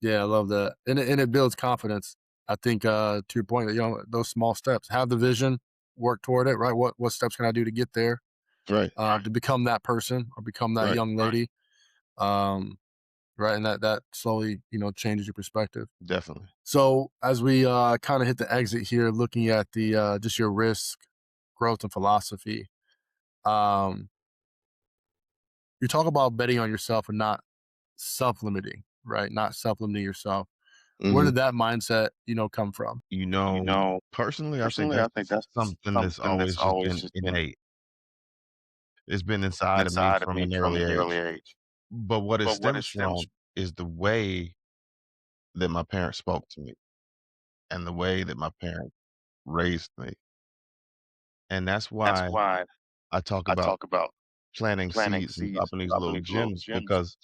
yeah, I love that, and it builds confidence. I think to your point, those small steps, have the vision, work toward it, right? What steps can I do to get there, Right, to become that person or become that right, young lady, um, right? And that slowly, changes your perspective. definitely. So as we kind of hit the exit here, looking at the just your risk, growth, and philosophy, um, you talk about betting on yourself and not self-limiting, right? Not self-limiting yourself. Where Mhm. did that mindset, come from? Personally, I think that's something that's always just been innate. It's been inside of me from an early age. But what it stems from is the way that my parents spoke to me and the way that my parents raised me. And that's why I talk about planting seeds and dropping these little gems because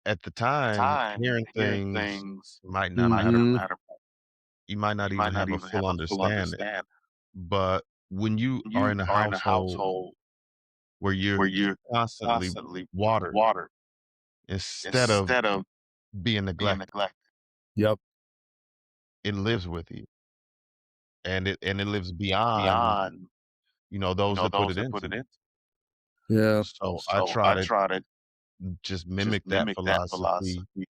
at the time, hearing things might not matter. Mhm. You might not even have a full understanding. But when you When are you in a are in a household household where you're where you're constantly constantly watered watered instead of instead of being being neglected, neglected. Yep. it lives with you, and it lives beyond, Beyond, those that put those it that put into it you. in. Yeah. So I So try I to try to just just mimic that mimic that philosophy philosophy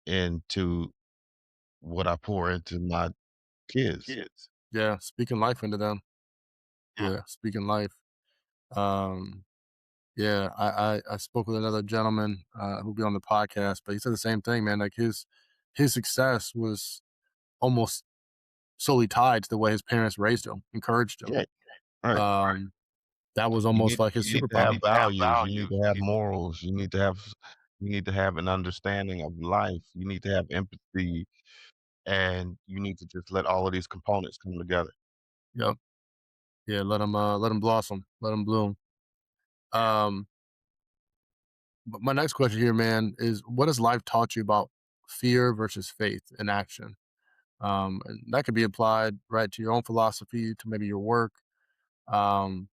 into what I pour into my to kids. kids. Yeah. Speaking life into them. Yeah. Yeah. Speaking life. Um, yeah. I spoke with another gentleman who'll be on the podcast, but he said the same thing, man. Like his success was almost solely tied to the way his parents raised him, encouraged him. Yeah, right. Um, that was You almost need like his you need to have superpower. values, you need to have morals, you need to have an understanding of life, you need to have empathy, and you need to just let all of these components come together. Yep. Yeah. Let him blossom. Let him bloom. Um, but my next question here, man, is what has life taught you about fear versus faith in action? And that could be applied right to your own philosophy, to maybe your work, um,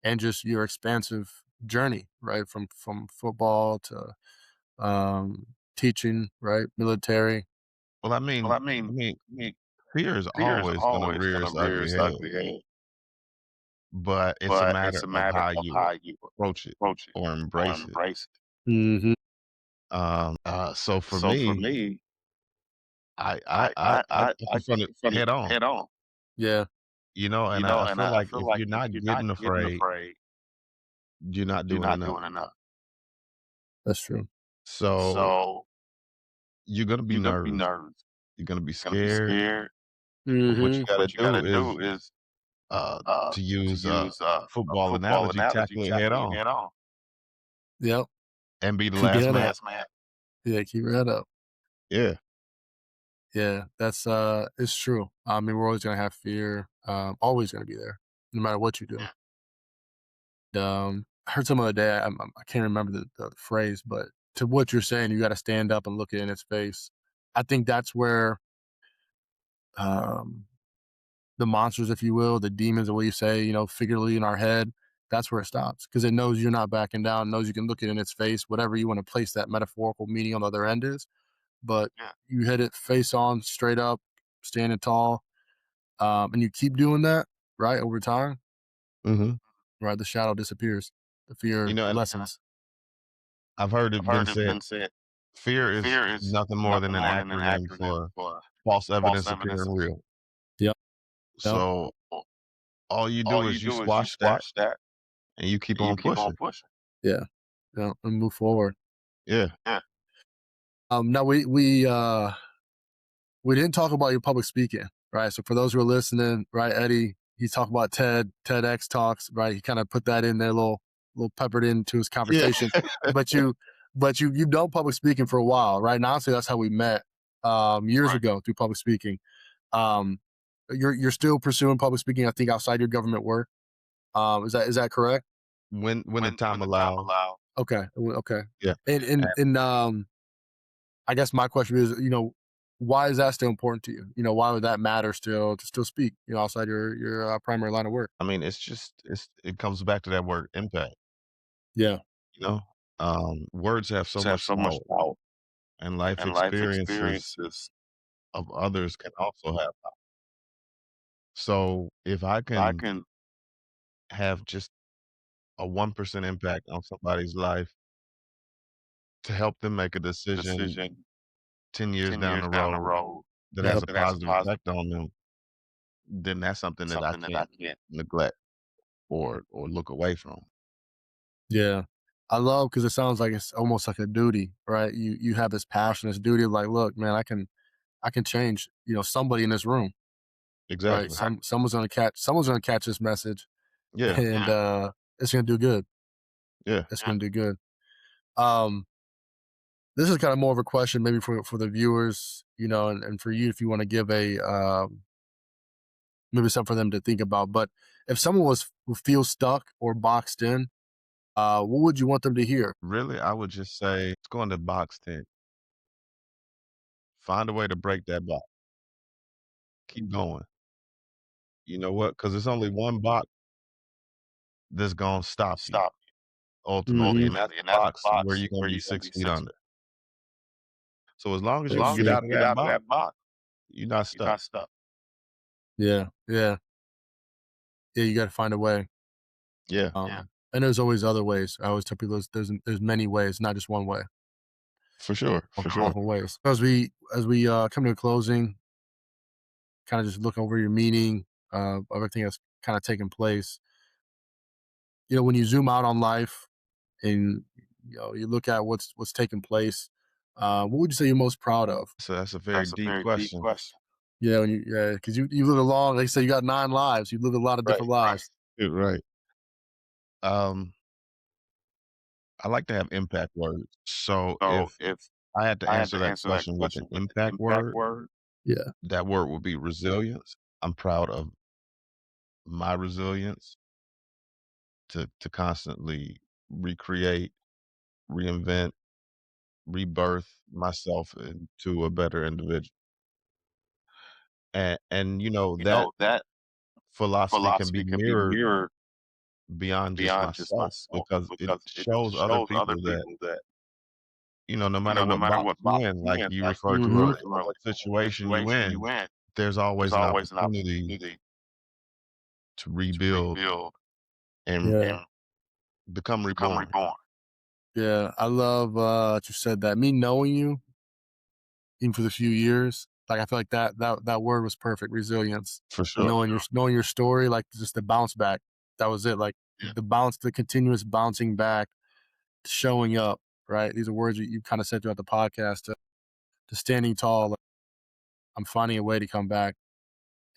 and just your expansive journey, right? From football to teaching, right? Military. Well, I Well, mean I mean, fear is fear is always gonna always rear going to its rear ugly its head, ugly head, but it's a but matter it's a of matter how of you how you approach it approach it or or embrace it. embrace it. Mm-hmm. So for So for me, me, I I confront it confront it head on, head on, Yeah, and I and feel I like feel if like you're if not you're getting not getting afraid, afraid, you're not you're doing not enough. doing enough. that's true. So So you're gonna be you're going to be nervous, nervous, you're gonna be going to be scared, scared. but what you Mm-hmm. gotta What you got do to is, do is uh, to to use a use a football football analogy, analogy, tackle it head tackle it on head on, Yep. and be the Keep your last head man. up. last man. Yeah, keep your head up. Yeah. Yeah, that's it's true. I mean, we're always gonna have fear. Always gonna be there, no matter what you do. Yeah. I heard some other day. I can't remember the phrase, but to what you're saying, you got to stand up and look it in its face. I think that's where um, the monsters, if you will, the demons, the way you say, figuratively in our head, that's where it stops because it knows you're not backing down. It knows you can look it in its face, whatever you want to place that metaphorical meaning on the other end is. But Yeah. you hit it face on, straight up, standing tall, and you keep doing that right over time. Mhm. Right, the shadow disappears, the fear And lessens. I've heard I've it been heard it said, been said, fear is fear is nothing more than nothing an more than an acronym acronym for for false false evidence evidence. appearing real. Yep. Yep. So all you All do you is you do is you squash that squash that and you keep and you on keep on pushing. pushing. Yeah. Yeah. And move forward. Yeah. Yeah. Now we didn't talk about your public speaking, right? So for those who are listening, right, Eddie, he talked about TEDx talks, right? He kind of put that in there, little peppered into his Yeah. conversation. but you've done public speaking for a while, right? And honestly, that's how we met years Right. ago through public speaking. Um, you're still pursuing public speaking, I think, outside your government work. Is that correct? When the When time the time allows. allows. Okay. Okay. Yeah. And I guess my question is, why is that still important to you? Why would that matter still to still speak, outside your primary line of work? I mean, it comes back to that word impact, Yeah. you know? Words have so Have much so much power, power and life and life experiences experiences. of others can also have power. So if I I can can have just a 1% impact on somebody's life to help them make a decision decision 10 years 10 down years the down the road road that has Yep. a that has a positive positive effect on them, then that's something that I something that I can't can't. neglect or look away from. Yeah. I love because it sounds like it's almost like a duty, right? You have this Right. passion, this duty of like, look, man, I can change, somebody in this room, right? Exactly. Someone's gonna catch this message Yeah. and Yeah. it's gonna do good. Yeah. It's Yeah. gonna do good. Um, this is kind of more of a question maybe for the viewers, and for you if you want to give a maybe something for them to think about. But if someone who feels stuck or boxed in, what would you want them to hear? Really, I would just say, let's go into box 10. Find a way to break that box. Keep going. You know what? Because it's only one box that's gonna stop you ultimately, and that's the box where you're gonna be 6 feet under. So as long as you can get out of that box, you're not stuck. Yeah, yeah, yeah. You got to find a way. Yeah, And there's always other ways. I always tell people there's many ways, not just one way. for sure. Multiple ways. As we come to a closing, kind of just look over your meaning of everything that's kind of taken place. When you zoom out on life and you look at what's taken place, what would you say you're most proud of? So that's a very deep question. Yeah, because you live a long, like you say, you got 9 lives. You live a lot of different lives. Right. I like to have impact words. So if I had to answer that question with an impact word, Yeah, that word would be resilience. I'm proud of my resilience to constantly recreate, reinvent, rebirth myself into a better individual. And that philosophy can be mirrored beyond just myself because it shows other people that no matter what box you in, like you refer to earlier, no matter what situation you in, there's always an opportunity to rebuild and yeah, become reborn. yeah. I love that you said that. Me knowing you, even for the few years, like I feel like that word was perfect. Resilience. For sure. Knowing your story, like just the bounce back. That was it. Like the continuous bouncing back, showing up. Right. These are words you kind of said throughout the podcast. To standing tall. Like, I'm finding a way to come back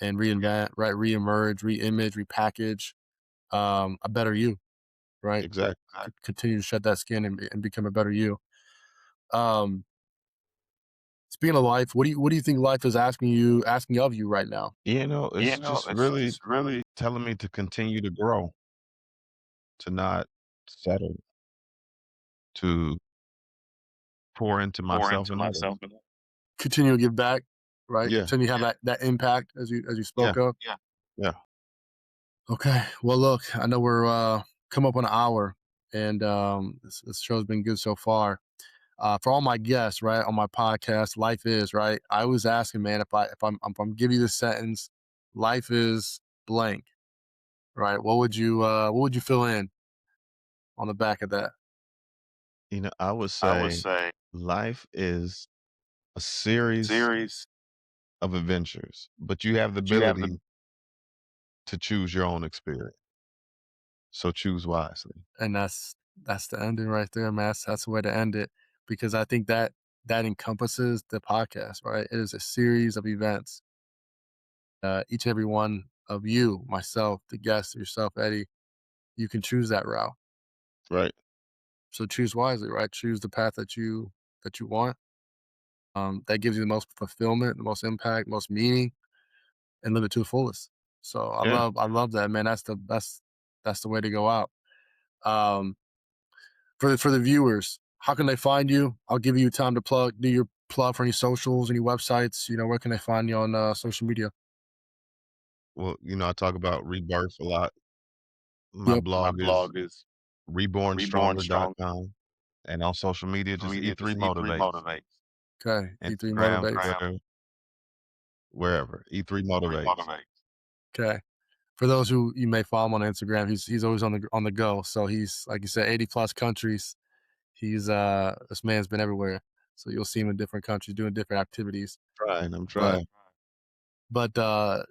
and reinvent. Right. Reemerge. Reimage. Repackage. A better you. Right. Exactly. Continue to shed that skin and become a better you. Um, Speaking of life, what do you think life is asking of you right now? It's just really telling me to continue to grow, to not settle, to pour into myself and others. Continue to give back, right? Yeah. Continue to have that impact as you spoke of. Yeah. Okay. Well, look, I know we're come up on an hour, and this show's been good so far. For all my guests, right, on my podcast, life is right. I was asking, man, if I'm giving you this sentence, life is blank, right? What would you fill in on the back of that? I would say life is a series of adventures, but you have the ability to choose your own experience. So choose wisely. And that's the ending right there, man. That's the way to end it because I think that encompasses the podcast, right? It is a series of events. Each and every one of you, myself, the guest, yourself, Eddie, you can choose that route. Right. So choose wisely, right? Choose the path that you want. That gives you the most fulfillment, the most impact, most meaning, and live it to the fullest. So Yeah. I love that, man. That's the way to go out. Um, for the viewers, how can they find you? I'll give you time to do your plug for any socials, any websites. Where can they find you on social media? Well, I talk about rebirth a lot. My Yep. blog is rebornstronger.com. And on social media, just E3 Motivates. Okay. E3 Instagram, motivates. Twitter, wherever. E3 Motivates. Okay. For those who you may follow him on Instagram, he's always on the go. So he's, like you said, 80 plus countries. He's this man's been everywhere. So you'll see him in different countries doing different activities. I'm trying. But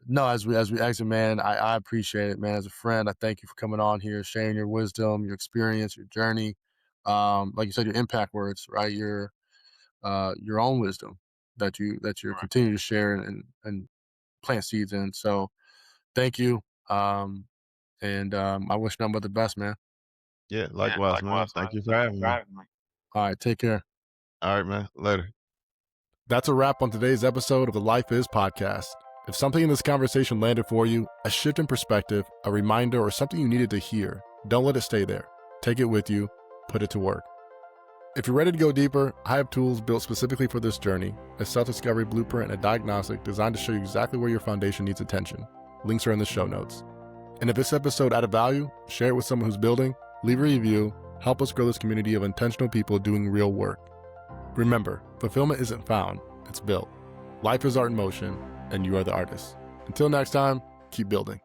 no, as we exit, man, I appreciate it, man. As a friend, I thank you for coming on here, sharing your wisdom, your experience, your journey. Like you said, your impact words, right? Your own wisdom that you're continuing to share and plant seeds in. So thank you. And I wish nothing but the best, man. Yeah, likewise, man. Thank you for having me. All right, take care. All right, man. Later. That's a wrap on today's episode of the Life Is podcast. If something in this conversation landed for you, a shift in perspective, a reminder, or something you needed to hear, don't let it stay there. Take it with you, put it to work. If you're ready to go deeper, I have tools built specifically for this journey, a self-discovery blueprint and a diagnostic designed to show you exactly where your foundation needs attention. Links are in the show notes. And if this episode added value, share it with someone who's building, leave a review, help us grow this community of intentional people doing real work. Remember, fulfillment isn't found, it's built. Life is art in motion, and you are the artist. Until next time, keep building.